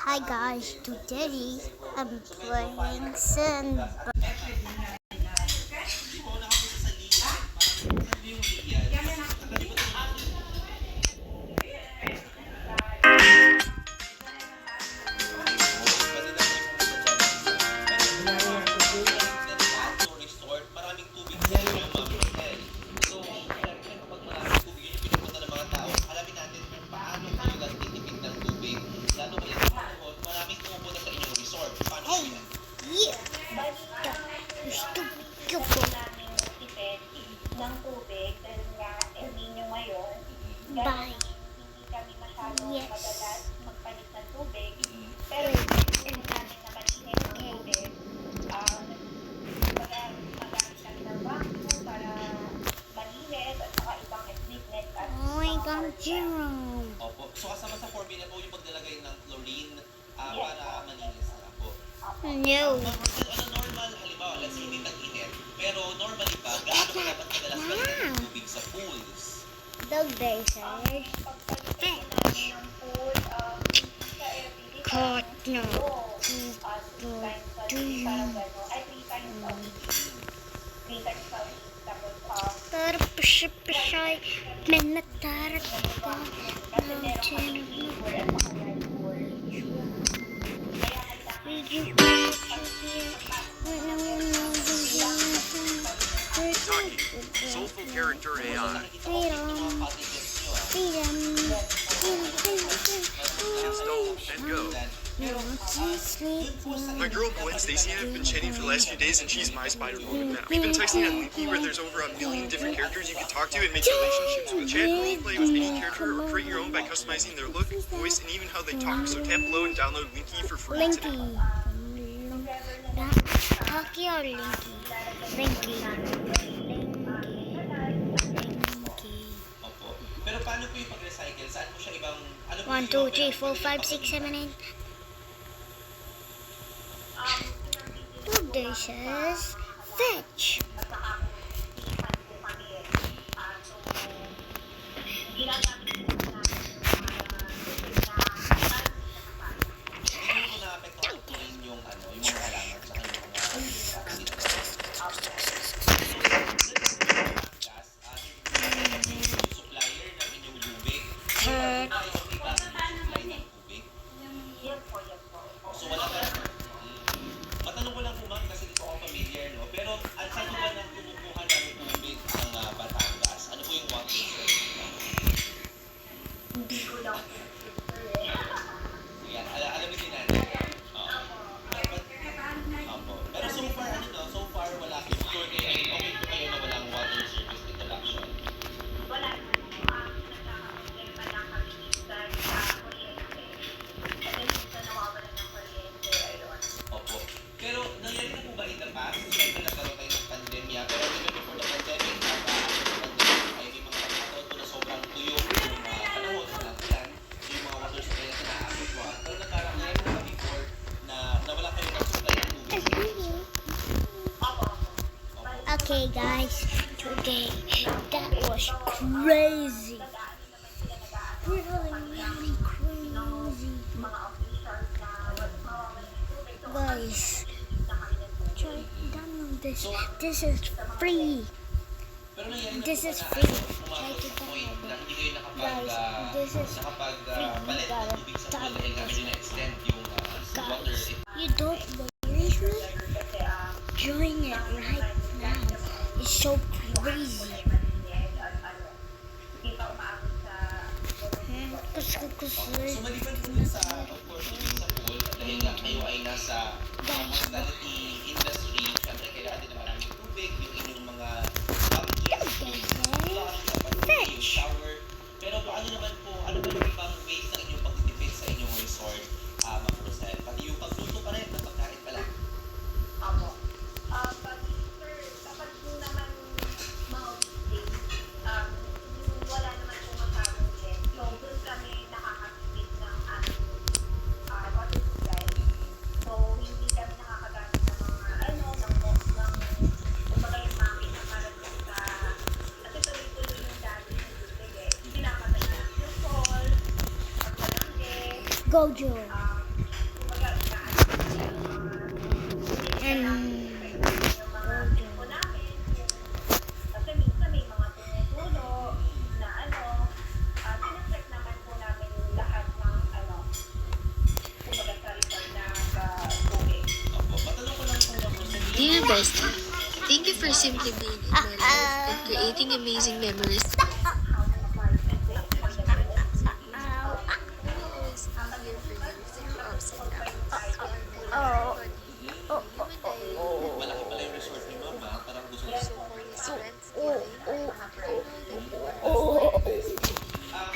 Hi guys, today I'm playing Sandbox. Hey, yeah, stupid. Ng tubig dahil nga El Nino ngayon. Bye. Hindi kami masyadong madalas Yes. magpalit ng tubig. Pero hindi namin na malinis ang tubig. Magamit kami ng vacuum para malinis at saka ibang equipment at Oh my God, Jerome. Opo. So kasama sa formula po yung paglalagay ng chlorine para malinis na po. No. Ano normal, halimbawa, let's say hindi tag-init, pero normally ba, gaano ka dapat madalas balikan ng tubig sa pools? Dog racers. Fetch. Caught no. Tarapasay, menatarak ka. Soulful character AI. Install and go. My girl Gwen Stacy and I have been chatting for the last few days, and she's my Spider-Woman now. We've been texting on Linky, where there's over 1 million different characters you can talk to and make relationships with. Chat, roleplay with any character, or create your own by customizing their look, voice, and even how they talk. So tap below and download Linky for free today. Linky. Hockey or Linky? Linky. Opo. Pero paano po yung pag-recycle? Saan po siya ibang, ano po 1, 2, 3, 4, 5, 6, 7, 8. Dog dishes. Fetch. Hindi po na-apektuhan po yung mga halaman sa kanyang mga supplier ng inyong tubig. So wala ka. Matanong ko lang po ma'am kasi dito ako familiar, no? Pero saan po ba nang kumukuha ng tubig ang Batangas? Ano po yung water source? Hindi ko lang Yan, alam din natin. Oo. Opo. Pero so far, so far wala kayo. Sure kayo, okay po kayo na walang water service interruption. wala nagkakaproblema lang kami minsan sa kuryente. Kasi minsan nawawalan ng kuryente. Ayun. Opo. Pero nangyari na po ba in the past? Siyempre nagkaroon tayo ng pandemya, pero even before the pandemic, after the pandemic, ay may mga pagkakataon po na sobrang tuyo yung panahon, walang ulan, yung mga water supply na sinaabot mo. Pero nangyari na ba before na wala kayo ng supply ng tubig? Okay guys, today that was crazy. Really crazy. Guys, try download this. This is free. Pero nangyari na This po is ba free. na Try to point download na it. hindi kayo Guys, this is nakapagpalit ng tubig sa pool dahil nga medyo na-extend yung water. Guys, you don't believe me? Join it right now. It's so crazy. So maliban po dun sa, of course, tubig sa pool, dahil nga kayo ay nasa hospitality industry, syempre kailangan din ng maraming tubig, yung inyong mga gyms, yung shower. Pero paano naman po, ano ba yung ibang ways ng inyong pagtitipid sa inyong resort, Ma'am Rosel? Pati yung pagluto pa rin ng pagkain pala. Kapag naman mga weekdays, wala naman po masyadong guest. So, doon kami nakakatipid ng aming water supply. So, hindi kami nakakagamit ng mga, kumbaga yung makina para dun sa, kasi tuloy-tuloy yung dati ng tubig eh. Pinapatay na yung fall, pagpalangge, Gojo. And yung mga tipo namin. Kasi minsan may mga tumutulo na sinecheck naman po namin lahat ng kumbaga sa resort na tubig. Opo, matanong ko lang po Ma'am Rosalie. Dear Bestie, thank you for simply being in my life and creating amazing memories. I'm always here for you through ups and downs. Malaki pala yung resort ni Ma'am, ha? Parang gusto ko.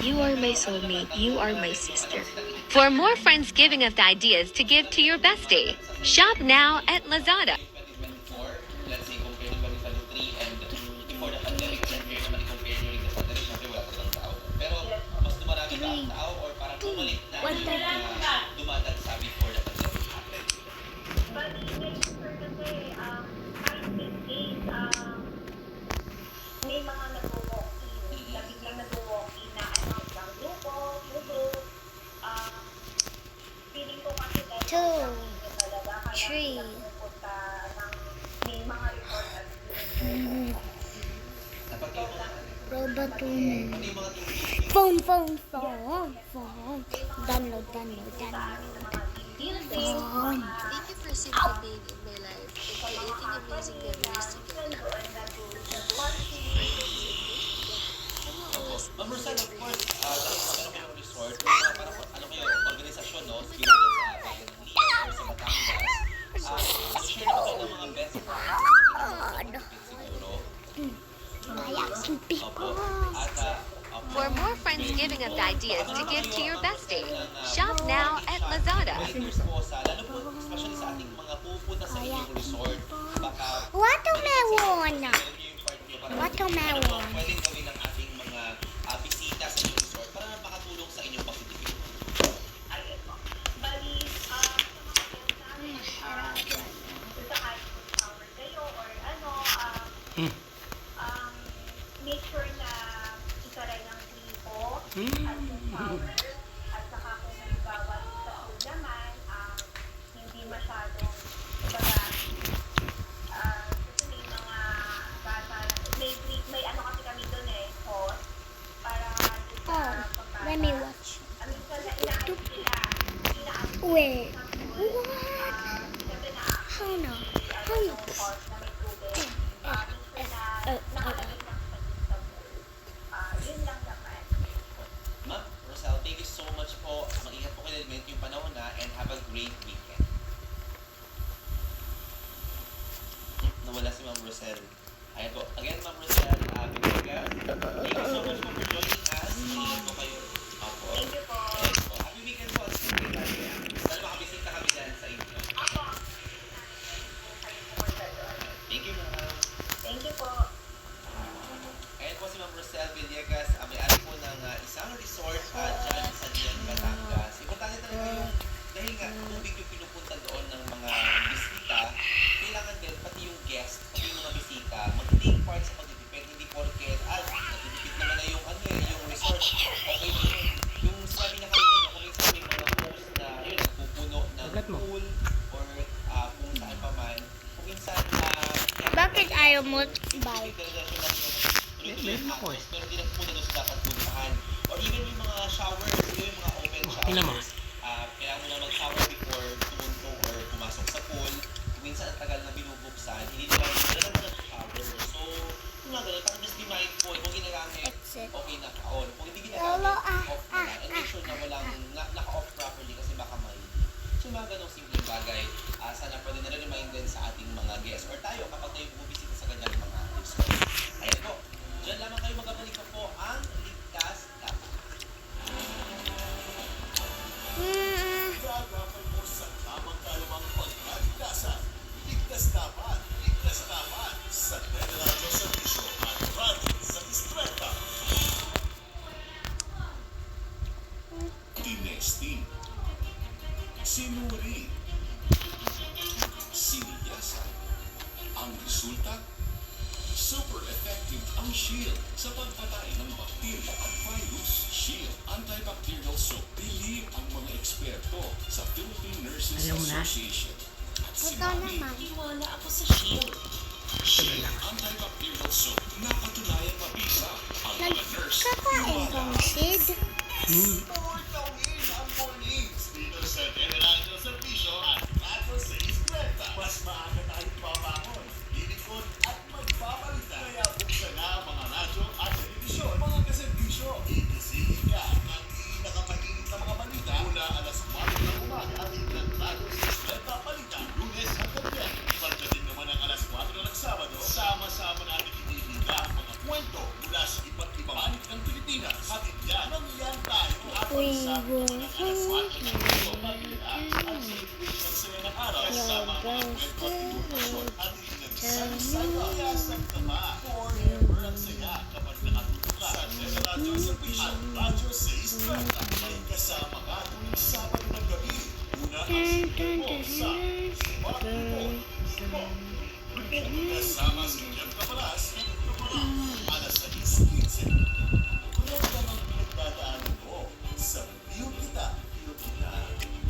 You are my soulmate. You are my sister. For more Friendsgiving of ideas to give to your bestie, shop now at Lazada. 2024, let's say, compare nyo 2023 and before the pandemic, and here naman i-compare nyo rin the pandemic, syempre wala pa ng tao. Pero mas dumarami ba ang tao or parang bumalik na yung mga dumadagsa before the pandemic happened? But next year kasi, kahit weekdays, may mga nag-walk-in, na biglang nag-walk-in na isang grupo, feeling ko kasi dahil Two, talaga, kaya three. pupunta ng may mga report at Dapat kayo mga Robot ano yung mga tubig? phone. Download. Thank you for simply being in my life and creating amazing memories together. Ma'am Rosal, of course, dahil sa kayong resort, parang kayo, organisasyon, no? Siguro din sa Bayan ng Liya or sa Batangas. Share naman kayo ng mga best practices siguro. Opo. At, For more Friendsgiving of ideas to give to your bestie, shop now at Lazada. Vendors po sa, lalo po, especially sa ating mga pupunta sa inyong resort, baka Watermelon. meron nyo yung part nyo para Watermelon. ano po pwedeng gawin ng ating mga bisita sa inyong resort para makatulong sa inyong pagtitipid. ayun po. Bali, sa mga friends namin, sa kahit shower kayo or make sure na isaray ng gripo at yung shower at saka kung halimbawa sa pool naman, hindi masyadong, kumbaga, kasi may mga bata, may kasi kami doon hose, para sa pagkata. Let me watch. Minsan na inaayos sila, Wait. What? Siyempre na, How no? yung hose na may tubig, minsan na nakalagay ng sa pool. Yun lang naman. Ma'am Rosal, thank you so much po. Mag-ingat po kayo ng yung panahon na and have a great weekend. Nawala si Ma'am Rosel. Ayan po. Again, Ma'am Rosel, Bibigas, thank you so much po for joining us. Mag-ingat po kayo. Opo. Thank you po. Ayan po. Happy weekend po. Sana makabisita kami dyan sa inyo. Ako. Thank you, ma'am. Thank you po. Ayan po si Ma'am Rosel Villegas, may-ari po ng isang resort dyan sa Dian, Batangas. Importante talaga yung, dahil nga tubig yung pinupunta doon ng mga bisita, kailangan din pati yung guest, pati yung mga bisita, mag-take part sa pagtitipid, hindi porket, natitipid naman na yung yung resort. Okay yun. Yung sabi na kayo na kung minsan may mga host na yun, nagpupuno ng pool or kung saan pa man, kung minsan Bakit ayaw mo bike? pero di na punta doon sa dapat puntahan. Or even yung mga showers, yung mga open showers. Kailangan mo na mag-shower before tumunto or pumasok sa pool. Kung minsan ang tagal na binubuksan, hindi nila nag-shower. So, yung mga ganun, parang just be mindful. Kung ginagamit, Exit. okay naka-on. Kung hindi ginagamit, off na lang. And make sure na walang naka-off properly kasi baka malili. So, mga ganong simpleng bagay. Sana pwede na remind din sa ating mga guests or tayo kapag tayo bumibisita sa kanyang mga resort. Ayan po. Diyan lamang kayo magkabalik po ang Ligtas Dapat. Gagapay mo sa tamang kalamang pagkaligtasan. Ligtas dapat sa Federal Servicio at Radyo sa Distreta. Tinesting, sinuri, siniyasan. Ang resulta, super effective ang Shield sa pagpatay ng bakterya at virus. Shield Antibacterial Soap. Believe ang mga eksperto sa Philippine Nurses Association. Ikaw naman. Iwala ako sa Shield. Shield antibacterial soap na patunayang mabisa. Ang mga nurse, Nagkakain kang Sid. Sport Tawin ang mornings. Dito sa Generado Servisyo at Radyo 630. Mas maaga tayong babangon, lilikod at magpapalita. Kaya buksan na ang mga radyo at telebisyon. Mga kaservisyo, itisingin ka ng pinakamainit na mga balita mula alas 4 ng umaga at ng Radyo 630 balita. Lunes hanggang Biyernes. Pagdating naman ang alas 4 ng Sabado, sama-sama natin itihiga ang mga kwento mula sa iba't ibang panig ng Pilipinas. At yan, nangyan tayo at pagsama naman ang alas 4 ng Sabado. Pag-iaan ang celebration ng saya ng araw kasama ang mga kwento at informasyon at itinagsagsaya. Kaya sa tama, forever ang saya kapag nakatutok ka sa Radyo Servisyo at Radyo 630. May kasama ka tuwing Sabado ng gabi. Una ang sigaw mo sa Smart Report. Kasama si Jeff Caparas alas 6:15. Tulad ka ng pinagdadaanan mo sa View Kita,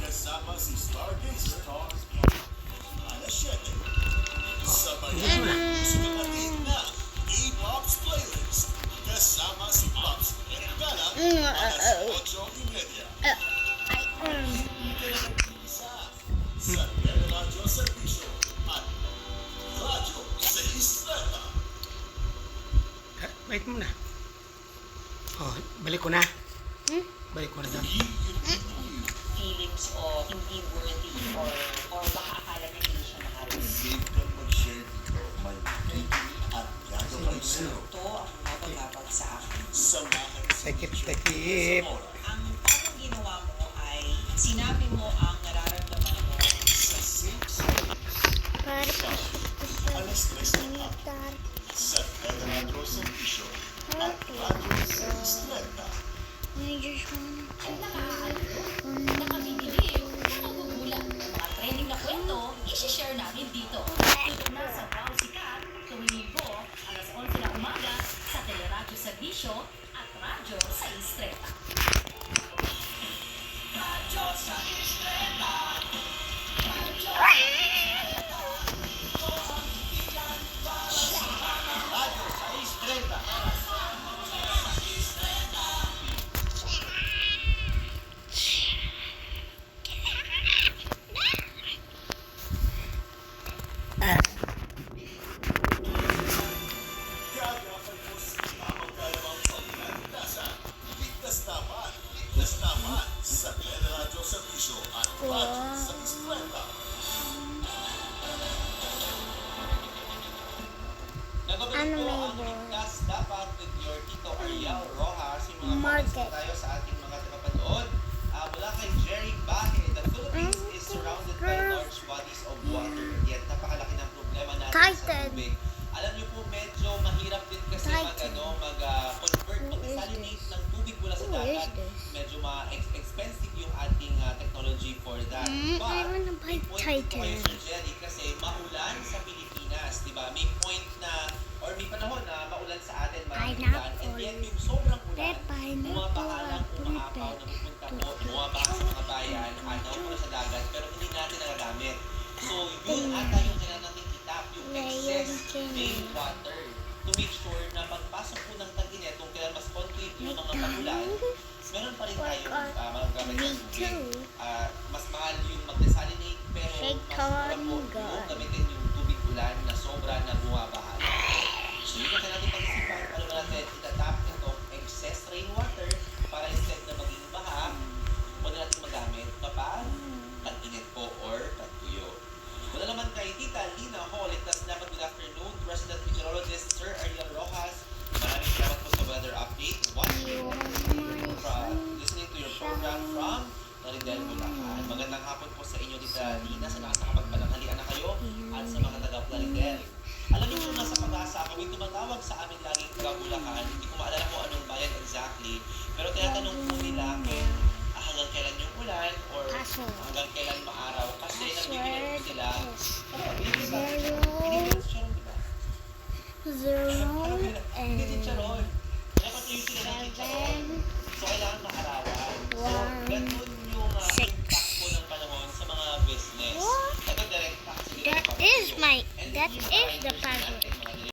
kasama si Stargazer alas 7. Sabayan sumapatin na A-Pops Playlist kasama si Pops Regala alas 8:30. Sa Radyo Servisyo at Radyo 630. Wait muna. Oh, balik ko na. Balik ko na dyan. feelings o hindi worthy or baka akala niya hindi siya nakaroon. Safe kang mag-share dito. May kikinig at gagawin sa'yo. Ito ang mapagabag sa akin. Samahan sa Takip. Ang parang ginawa mo ay sinabi mo ang nararamdaman mo sa safe space. Para Alas 3 ng hapon sa Radyo Servisyo at Radyo 630. I just wanna Nakabibili, nakagugula. Mga trending na kwento, isi-share namin dito. Dito na sa Wow Sikat, tuwing linggo, alas 11 ng umaga, sa Teleradyo Servisyo at Radyo sa Istreta. Radyo sa Istreta! Radyo sa Gagapay mo sa tamang kalamang pagkakitasan. Ligtas naman sa Radyo Servisyo at Radyo sa Istreta. Nagabalik Ano po may ang boy? Ligtas Dapat with your Tito Ariel Rojas. Yung mga comments Market. po tayo sa ating mga tagapanood. Mula kay Jerry Bahe, the Philippines is surrounded by large bodies of water. Yet napakalaki ng problema natin sa Titan. tubig. Alam niyo po, medyo mahirap din kasi Titan. mag-convert, mag-desalinate ng tubig mula sa Who is dagat. this? Medyo expensive yung ating technology for that. I But, wanna may buy point dito kayo, Titan. Sir Jerry, kasi maulan sa Pilipinas, di ba? May point na, or may panahon na maulan sa atin, maraming ulan, and yet yung sobrang ulan, bumabaha lang, umaapaw, napupunta po, bumabaha sa mga bayan, napupunta sa dagat, pero hindi natin nagagamit. So, yun ata yung kailangan natin itap, yung excess rainwater, to make sure na pagpasok po ng tag-init, kung kailan mas concrete yung mga pagulan, meron pa rin tayong magagamit ng tubig. Mas mahal yung mag-desalinate, pero mas mura po yung gamitin yung tubig ulan na sobra na bumabaha. So yun ang kailangan pag-isipan, paano ba natin itatap itong excess rainwater para instead na maging baha, huwag na natin magamit kapag tag-init po or tag-tuyo. Wala naman kay Tita Lina Hall, Ligtas Dapat good afternoon, President Meteorologist Sir Ariel Rojas. Maraming salamat po sa weather update. Listening to your program from Narindel, Bulacan. Magandang hapon po sa inyo, Tita Lina, sa nakakapagpalanghalian na kayo at sa mga taga-Narindel. Alam niyo po, nasa Pag-asa, kami tumatawag sa amin laging taga-Bulacan. Hindi ko maalala kung anong bayan exactly. Pero tinatanong po nila kung hanggang kailan yung ulan or hanggang kailan maaraw. Kasi nagbibigay po sila. Binibigay siya ron, di ba? Hindi din siya ron. Dapat yung sila ng chicharon. So, kailangan maarawan. So, ganun yung impact po ng panahon sa mga business. Ito, direct Right, that is the password.